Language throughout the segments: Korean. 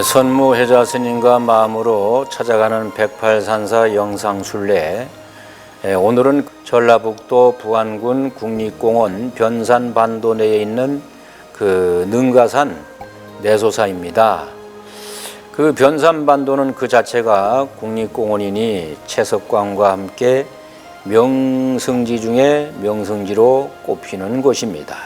선무회자 스님과 마음으로 찾아가는 108산사 영상순례. 오늘은 전라북도 부안군 국립공원 변산반도 내에 있는 그 능가산 내소사입니다. 그 변산반도는 그 자체가 국립공원이니 채석강과 함께 명승지 중에 명승지로 꼽히는 곳입니다.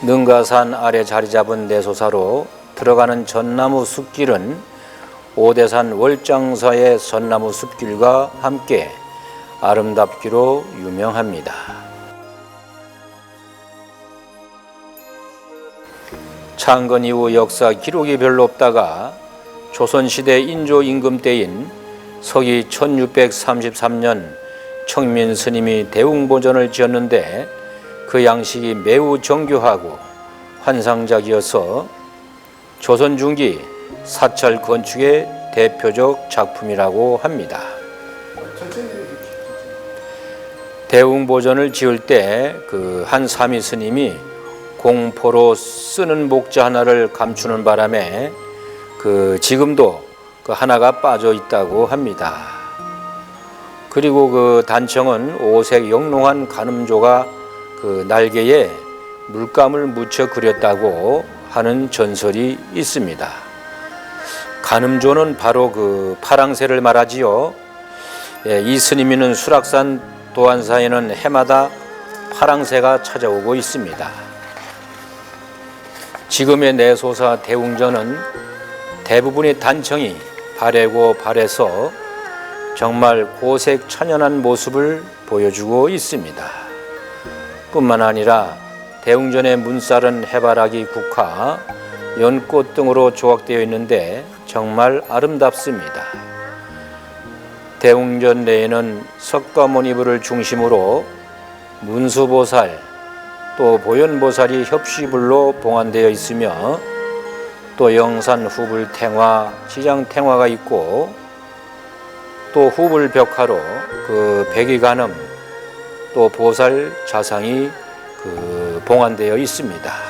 능가산 아래 자리 잡은 내소사로 들어가는 전나무 숲길은 오대산 월장사의 전나무 숲길과 함께 아름답기로 유명합니다. 창건 이후 역사 기록이 별로 없다가 조선시대 인조 임금 때인 서기 1633년 청민 스님이 대웅보전을 지었는데 그 양식이 매우 정교하고 환상적이어서 조선 중기 사찰 건축의 대표적 작품이라고 합니다. 대웅보전을 지을 때 그 한 사미 스님이 공포로 쓰는 목자 하나를 감추는 바람에 지금도 그 하나가 빠져 있다고 합니다. 그리고 그 단청은 오색 영롱한 가늠조가 그 날개에 물감을 묻혀 그렸다고 하는 전설이 있습니다. 가늠조는 바로 그 파랑새를 말하지요. 이 스님이는 수락산 도안사에는 해마다 파랑새가 찾아오고 있습니다. 지금의 내소사 대웅전은 대부분의 단청이 바래고 바래서 정말 고색 천연한 모습을 보여주고 있습니다. 뿐만 아니라 대웅전의 문살은 해바라기, 국화, 연꽃 등으로 조각되어 있는데 정말 아름답습니다. 대웅전 내에는 석가모니부를 중심으로 문수보살, 또 보현보살이 협시불로 봉안되어 있으며 또 영산 후불탱화, 지장탱화가 있고 또 후불벽화로 그 백의간음 또 보살 자상이 봉안되어 있습니다.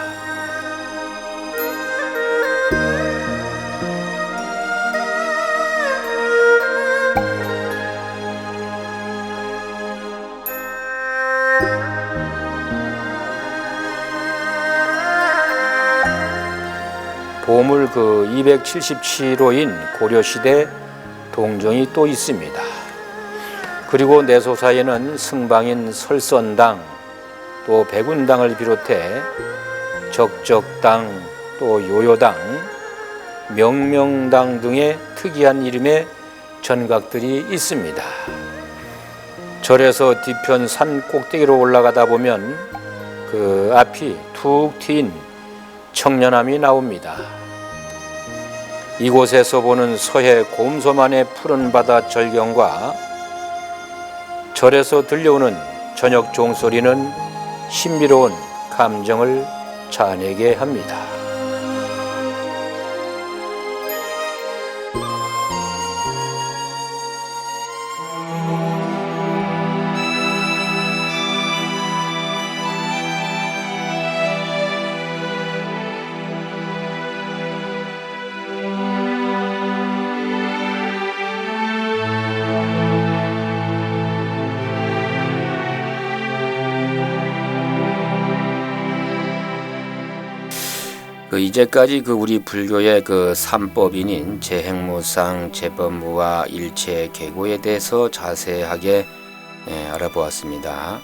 보물 277호인 고려시대 동정이 또 있습니다. 그리고 내소사에는 승방인 설선당, 또 백운당을 비롯해 적적당, 또 요요당, 명명당 등의 특이한 이름의 전각들이 있습니다. 절에서 뒤편 산 꼭대기로 올라가다 보면 그 앞이 툭 트인 청년암이 나옵니다. 이곳에서 보는 서해 곰소만의 푸른 바다 절경과 절에서 들려오는 저녁 종소리는 신비로운 감정을 자아내게 합니다. 이제까지 우리 불교의 삼법인인 재행무상, 재법무와 일체계고에 대해서 자세하게 알아보았습니다.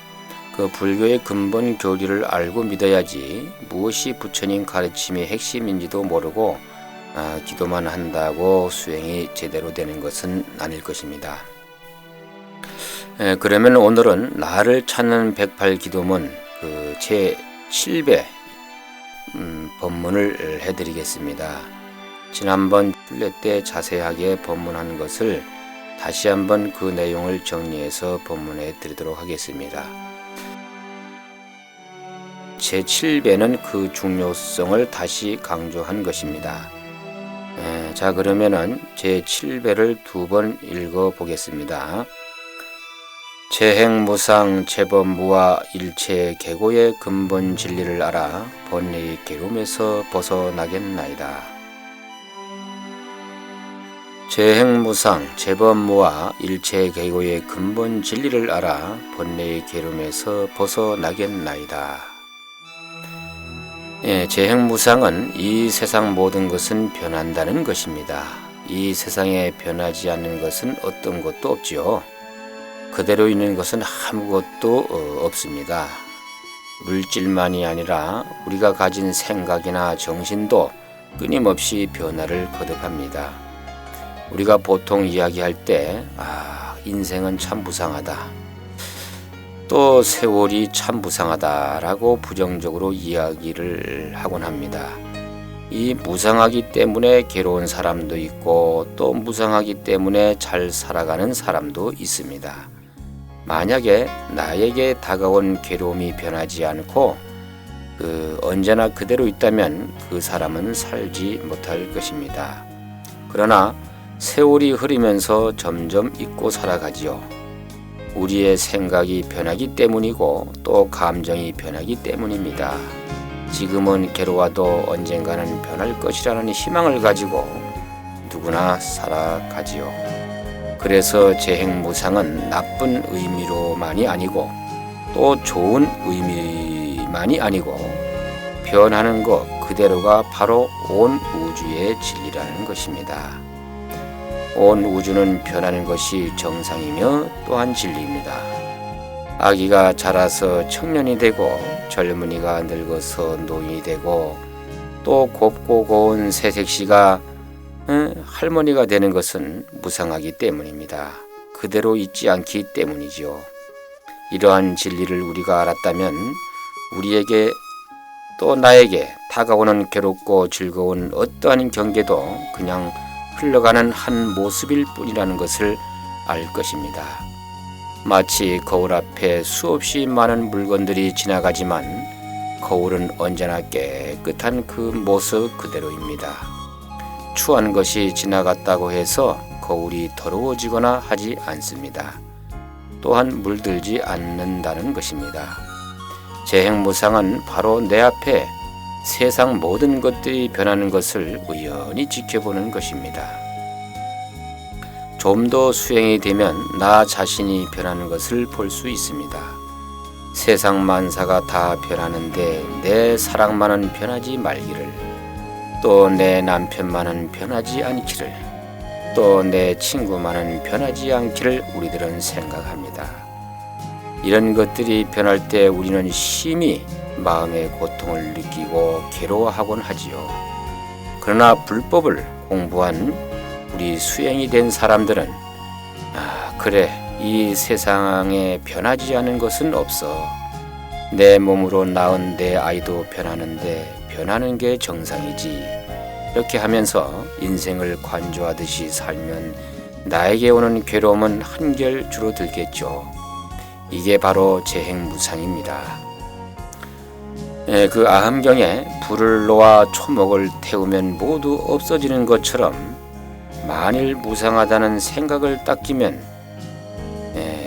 불교의 근본 교리를 알고 믿어야지 무엇이 부처님 가르침의 핵심인지도 모르고 기도만 한다고 수행이 제대로 되는 것은 아닐 것입니다. 그러면 오늘은 나를 찾는 108기도문 제7배 법문을 해드리겠습니다. 지난번 순례 때 자세하게 법문한 것을 다시 한번 그 내용을 정리해서 법문해 드리도록 하겠습니다. 제7배는 그 중요성을 다시 강조한 것입니다. 자, 그러면은 제7배를 두 번 읽어 보겠습니다. 재행무상 재범무와 일체 계고의 근본 진리를 알아 번뇌의 괴로움에서 벗어나겠나이다. 재행무상 재범무와 일체 계고의 근본 진리를 알아 번뇌의 괴로움에서 벗어나겠나이다. 재행무상은 이 세상 모든 것은 변한다는 것입니다. 이 세상에 변하지 않는 것은 어떤 것도 없지요. 그대로 있는 것은 아무것도 없습니다. 물질만이 아니라 우리가 가진 생각이나 정신도 끊임없이 변화를 거듭합니다. 우리가 보통 이야기할 때 인생은 참 무상하다, 또 세월이 참 무상하다라고 부정적으로 이야기를 하곤 합니다. 이 무상하기 때문에 괴로운 사람도 있고 또 무상하기 때문에 잘 살아가는 사람도 있습니다. 만약에 나에게 다가온 괴로움이 변하지 않고 언제나 그대로 있다면 그 사람은 살지 못할 것입니다. 그러나 세월이 흐르면서 점점 잊고 살아가지요. 우리의 생각이 변하기 때문이고 또 감정이 변하기 때문입니다. 지금은 괴로워도 언젠가는 변할 것이라는 희망을 가지고 누구나 살아가지요. 그래서 재행무상은 나쁜 의미로만이 아니고 또 좋은 의미만이 아니고 변하는 것 그대로가 바로 온 우주의 진리라는 것입니다. 온 우주는 변하는 것이 정상이며 또한 진리입니다. 아기가 자라서 청년이 되고 젊은이가 늙어서 노인이 되고 또 곱고 고운 새색시가 할머니가 되는 것은 무상하기 때문입니다. 그대로 있지 않기 때문이지요. 이러한 진리를 우리가 알았다면 우리에게 또 나에게 다가오는 괴롭고 즐거운 어떠한 경계도 그냥 흘러가는 한 모습일 뿐이라는 것을 알 것입니다. 마치 거울 앞에 수없이 많은 물건들이 지나가지만 거울은 언제나 깨끗한 그 모습 그대로입니다. 추한 것이 지나갔다고 해서 거울이 더러워지거나 하지 않습니다. 또한 물들지 않는다는 것입니다. 재행무상은 바로 내 앞에 세상 모든 것들이 변하는 것을 우연히 지켜보는 것입니다. 좀 더 수행이 되면 나 자신이 변하는 것을 볼 수 있습니다. 세상 만사가 다 변하는데 내 사랑만은 변하지 말기를, 또 내 남편만은 변하지 않기를, 또 내 친구만은 변하지 않기를 우리들은 생각합니다. 이런 것들이 변할 때 우리는 심히 마음의 고통을 느끼고 괴로워하곤 하지요. 그러나 불법을 공부한 우리 수행이 된 사람들은 그래, 이 세상에 변하지 않은 것은 없어. 내 몸으로 낳은 내 아이도 변하는데 변하는 게 정상이지. 이렇게 하면서 인생을 관조하듯이 살면 나에게 오는 괴로움은 한결 줄어들겠죠. 이게 바로 재행무상입니다. 그 아함경에 불을 놓아 초목을 태우면 모두 없어지는 것처럼 만일 무상하다는 생각을 딱 끼면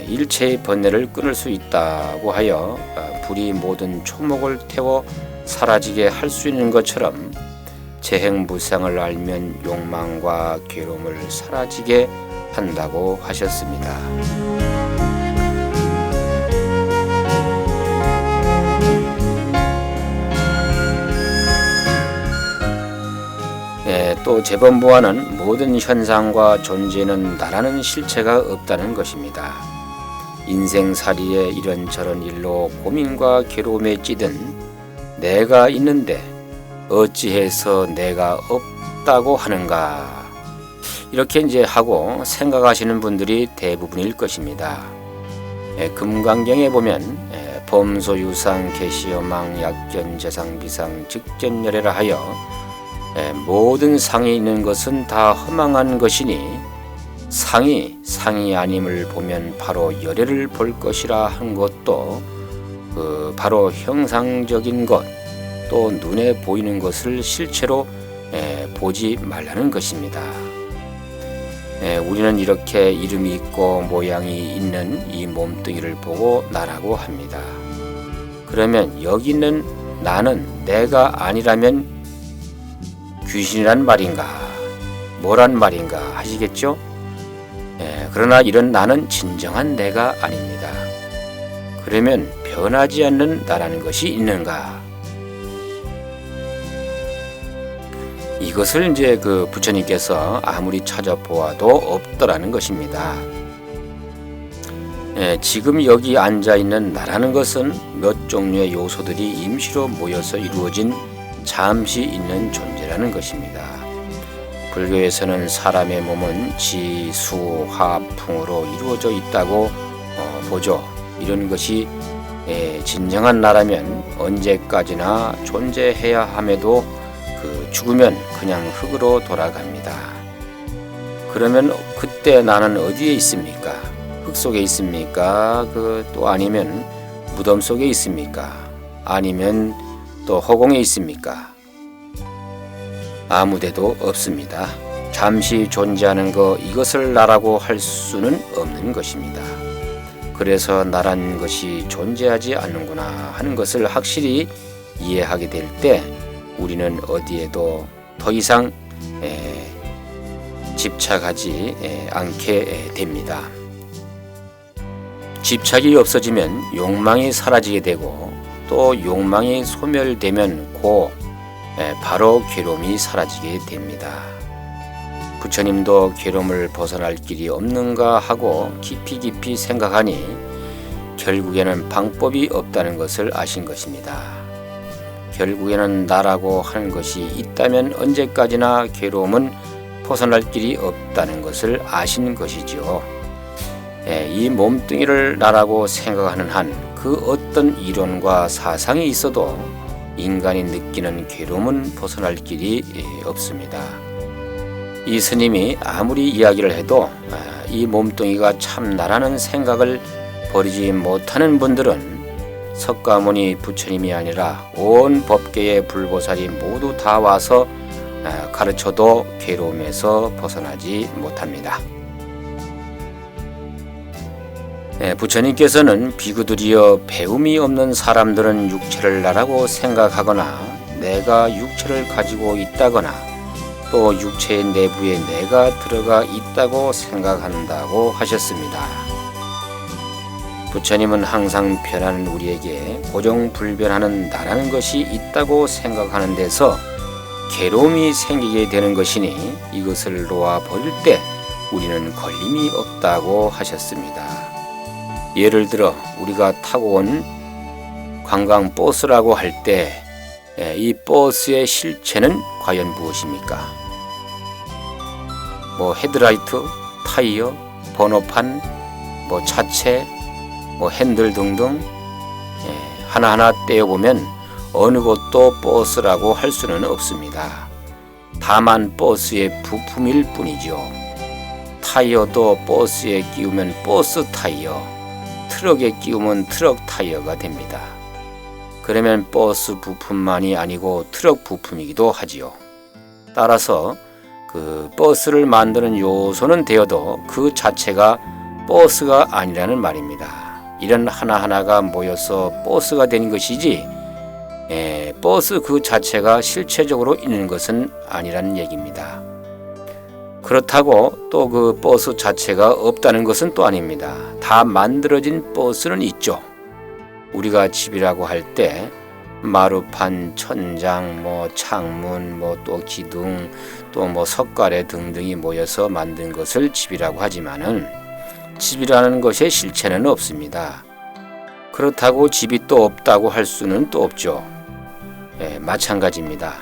일체의 번뇌를 끊을 수 있다고 하여 불이 모든 초목을 태워 사라지게 할 수 있는 것처럼 재행무상을 알면 욕망과 괴로움을 사라지게 한다고 하셨습니다. 또 재범무와는 모든 현상과 존재는 나라는 실체가 없다는 것입니다. 인생살이의 이런저런 일로 고민과 괴로움에 찌든 내가 있는데 어찌해서 내가 없다고 하는가, 이렇게 이제 하고 생각하시는 분들이 대부분일 것입니다. 금강경에 보면 범소유상 계시여망 약견 재상비상 즉견열애라 하여 모든 상이 있는 것은 다 허망한 것이니 상이 아님을 보면 바로 열애를 볼 것이라 한 것도 바로 형상적인 것, 또 눈에 보이는 것을 실체로 보지 말라는 것입니다. 우리는 이렇게 이름이 있고 모양이 있는 이 몸뚱이를 보고 나라고 합니다. 그러면 여기 있는 나는 내가 아니라면 귀신이란 말인가? 뭐란 말인가 하시겠죠? 그러나 이런 나는 진정한 내가 아닙니다. 그러면 변하지 않는 나라는 것이 있는가? 이것을 이제 그 부처님께서 아무리 찾아보아도 없더라는 것입니다. 지금 여기 앉아있는 나라는 것은 몇 종류의 요소들이 임시로 모여서 이루어진 잠시 있는 존재라는 것입니다. 불교에서는 사람의 몸은 지, 수, 화, 풍으로 이루어져 있다고 보죠. 이런 것이 진정한 나라면 언제까지나 존재해야 함에도 죽으면 그냥 흙으로 돌아갑니다. 그러면 그때 나는 어디에 있습니까? 흙 속에 있습니까? 또 아니면 무덤 속에 있습니까? 아니면 또 허공에 있습니까? 아무데도 없습니다. 잠시 존재하는 것, 이것을 나라고 할 수는 없는 것입니다. 그래서 나란 것이 존재하지 않는구나 하는 것을 확실히 이해하게 될 때 우리는 어디에도 더 이상 집착하지 않게 됩니다. 집착이 없어지면 욕망이 사라지게 되고 또 욕망이 소멸되면 바로 괴로움이 사라지게 됩니다. 부처님도 괴로움을 벗어날 길이 없는가 하고 깊이 생각하니 결국에는 방법이 없다는 것을 아신 것입니다. 결국에는 나라고 하는 것이 있다면 언제까지나 괴로움은 벗어날 길이 없다는 것을 아신 것이죠. 이 몸뚱이를 나라고 생각하는 한 그 어떤 이론과 사상이 있어도 인간이 느끼는 괴로움은 벗어날 길이 없습니다. 이 스님이 아무리 이야기를 해도 이 몸뚱이가 참 나라는 생각을 버리지 못하는 분들은 석가모니 부처님이 아니라 온 법계의 불보살이 모두 다 와서 가르쳐도 괴로움에서 벗어나지 못합니다. 부처님께서는 비구들이여 배움이 없는 사람들은 육체를 나라고 생각하거나 내가 육체를 가지고 있다거나 또 육체의 내부에 내가 들어가 있다고 생각한다고 하셨습니다. 부처님은 항상 변하는 우리에게 고정불변하는 나라는 것이 있다고 생각하는 데서 괴로움이 생기게 되는 것이니 이것을 놓아 버릴 때 우리는 걸림이 없다고 하셨습니다. 예를 들어 우리가 타고 온 관광버스라고 할 때 이 버스의 실체는 과연 무엇입니까? 헤드라이트, 타이어, 번호판, 차체, 핸들 등등 하나하나 떼어보면 어느 것도 버스라고 할 수는 없습니다. 다만 버스의 부품일 뿐이죠. 타이어도 버스에 끼우면 버스 타이어, 트럭에 끼우면 트럭 타이어가 됩니다. 그러면 버스 부품만이 아니고 트럭 부품이기도 하지요. 따라서 그 버스를 만드는 요소는 되어도 그 자체가 버스가 아니라는 말입니다. 이런 하나하나가 모여서 버스가 되는 것이지 버스 그 자체가 실체적으로 있는 것은 아니라는 얘기입니다. 그렇다고 또 그 버스 자체가 없다는 것은 또 아닙니다. 다 만들어진 버스는 있죠. 우리가 집이라고 할 때 마루판, 천장, 창문, 또 기둥, 또 석가래 등등이 모여서 만든 것을 집이라고 하지만은 집이라는 것의 실체는 없습니다. 그렇다고 집이 또 없다고 할 수는 또 없죠. 마찬가지입니다.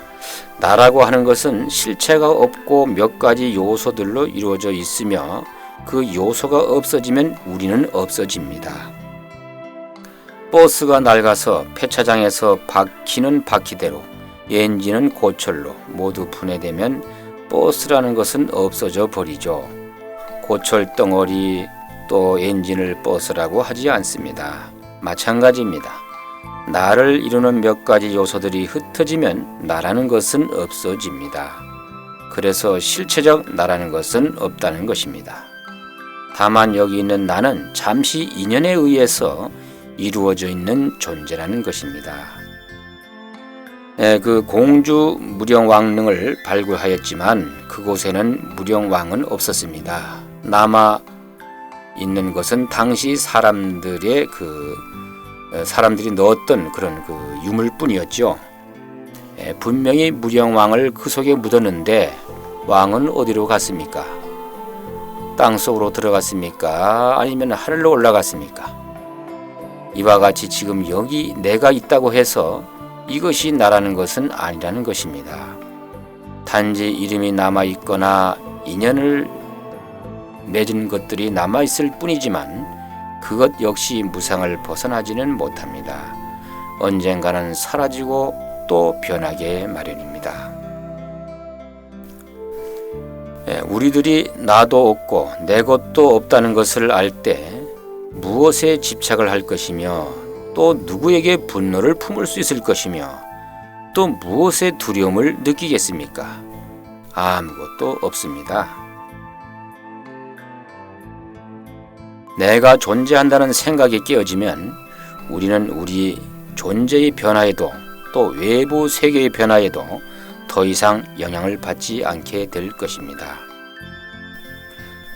나라고 하는 것은 실체가 없고 몇 가지 요소들로 이루어져 있으며 그 요소가 없어지면 우리는 없어집니다. 버스가 낡아서 폐차장에서 바퀴는 바퀴대로, 엔진은 고철로 모두 분해되면 버스라는 것은 없어져 버리죠. 고철 덩어리 또 엔진을 버스라고 하지 않습니다. 마찬가지입니다. 나를 이루는 몇 가지 요소들이 흩어지면 나라는 것은 없어집니다. 그래서 실체적 나라는 것은 없다는 것입니다. 다만 여기 있는 나는 잠시 인연에 의해서 이루어져 있는 존재라는 것입니다. 그 공주 무령왕릉을 발굴하였지만 그곳에는 무령왕은 없었습니다. 남아 있는 것은 당시 사람들이 넣었던 그런 유물뿐이었죠. 분명히 무령왕을 그 속에 묻었는데 왕은 어디로 갔습니까? 땅 속으로 들어갔습니까? 아니면 하늘로 올라갔습니까? 이와 같이 지금 여기 내가 있다고 해서 이것이 나라는 것은 아니라는 것입니다. 단지 이름이 남아있거나 인연을 맺은 것들이 남아있을 뿐이지만 그것 역시 무상을 벗어나지는 못합니다. 언젠가는 사라지고 또 변하게 마련입니다. 우리들이 나도 없고 내 것도 없다는 것을 알 때 무엇에 집착을 할 것이며 또 누구에게 분노를 품을 수 있을 것이며 또 무엇에 두려움을 느끼겠습니까? 아무것도 없습니다. 내가 존재한다는 생각이 깨어지면 우리는 우리 존재의 변화에도 또 외부 세계의 변화에도 더 이상 영향을 받지 않게 될 것입니다.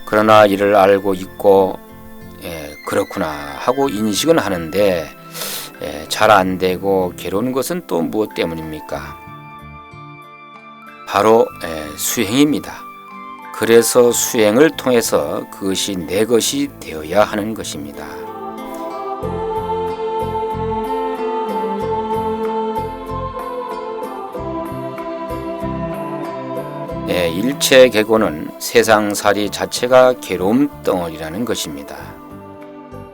그러나 이를 알고 있고 그렇구나 하고 인식은 하는데 잘 안 되고 괴로운 것은 또 무엇 때문입니까? 바로 수행입니다. 그래서 수행을 통해서 그것이 내 것이 되어야 하는 것입니다. 일체 계고는 세상살이 자체가 괴로움 덩어리라는 것입니다.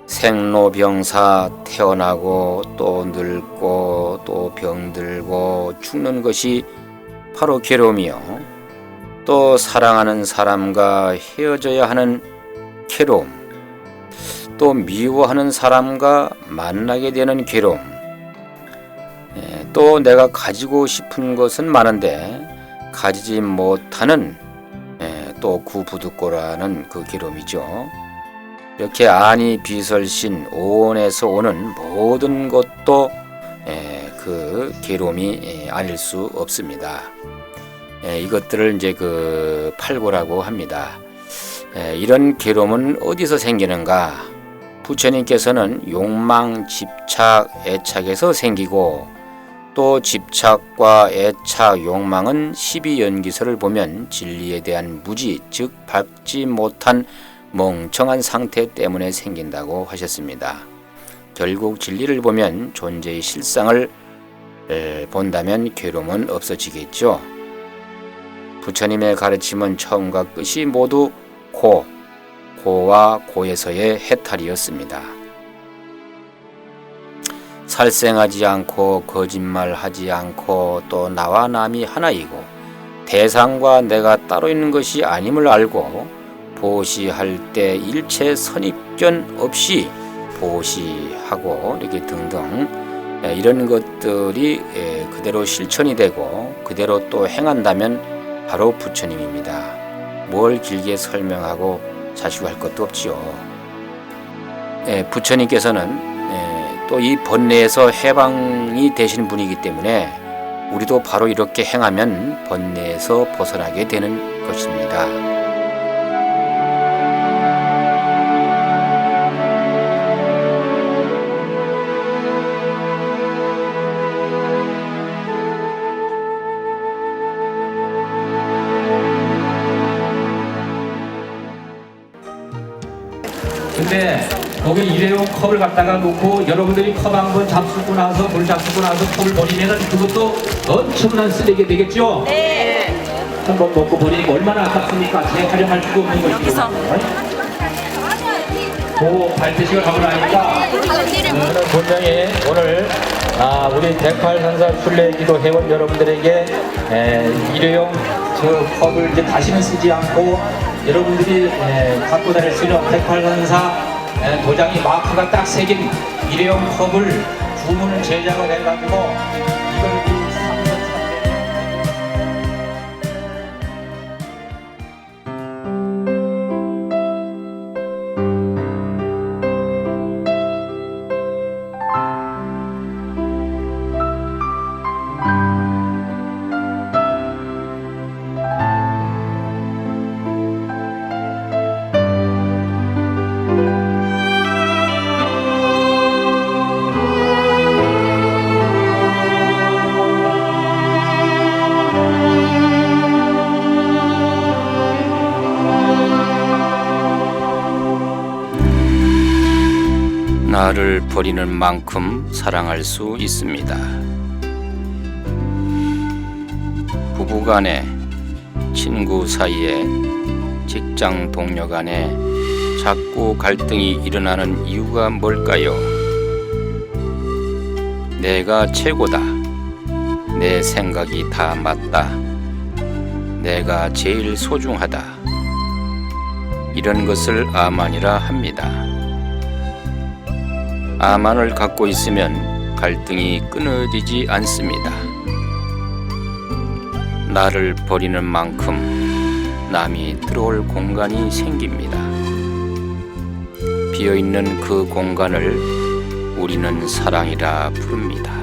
생로병사 태어나고 또 늙고 또 병들고 죽는 것이 바로 괴로움이요. 또 사랑하는 사람과 헤어져야 하는 괴로움, 또 미워하는 사람과 만나게 되는 괴로움, 또 내가 가지고 싶은 것은 많은데 가지지 못하는 또 구부득고라는 그 괴로움이죠. 이렇게 아니 비설신 오온에서 오는 모든 것도 그 괴로움이 아닐 수 없습니다. 이것들을 이제 팔고라고 합니다. 이런 괴로움은 어디서 생기는가? 부처님께서는 욕망, 집착, 애착에서 생기고 또 집착과 애착, 욕망은 12연기서를 보면 진리에 대한 무지, 즉 밟지 못한 멍청한 상태 때문에 생긴다고 하셨습니다. 결국 진리를 보면 존재의 실상을 본다면 괴로움은 없어지겠죠. 부처님의 가르침은 처음과 끝이 모두 고와 고에서의 해탈이었습니다. 살생하지 않고 거짓말하지 않고 또 나와 남이 하나이고 대상과 내가 따로 있는 것이 아님을 알고 보시할 때 일체 선입견 없이 보시하고 이렇게 등등 이런 것들이 그대로 실천이 되고 그대로 또 행한다면 바로 부처님입니다. 뭘 길게 설명하고 자식할 것도 없지요. 부처님께서는 또 이 번뇌에서 해방이 되신 분이기 때문에 우리도 바로 이렇게 행하면 번뇌에서 벗어나게 되는 것입니다. 근데 거기 일회용 컵을 갖다가 놓고 여러분들이 컵 한번 잡수고 나서 물 잡수고 나서 컵을 버리면 그것도 엄청난 쓰레기 되겠죠? 네. 한번 먹고 버리니까 얼마나 아깝습니까? 재활용할 수도 없는 것이죠. 여기서. 그 발대식을 하고 나니까 분명히 오늘 우리 108산사 순례기도 회원 여러분들에게 일회용 저 컵을 이제 다시는 쓰지 않고 여러분들이 갖고 다닐 수 있는 108산사 도장이 마크가 딱 새긴 일회용 컵을 주문을 제작을 해가지고 이걸 나를 버리는 만큼 사랑할 수 있습니다. 부부간에, 친구 사이에, 직장 동료 간에 자꾸 갈등이 일어나는 이유가 뭘까요? 내가 최고다. 내 생각이 다 맞다. 내가 제일 소중하다. 이런 것을 아만이라 합니다. 아만을 갖고 있으면 갈등이 끊어지지 않습니다. 나를 버리는 만큼 남이 들어올 공간이 생깁니다. 비어있는 그 공간을 우리는 사랑이라 부릅니다.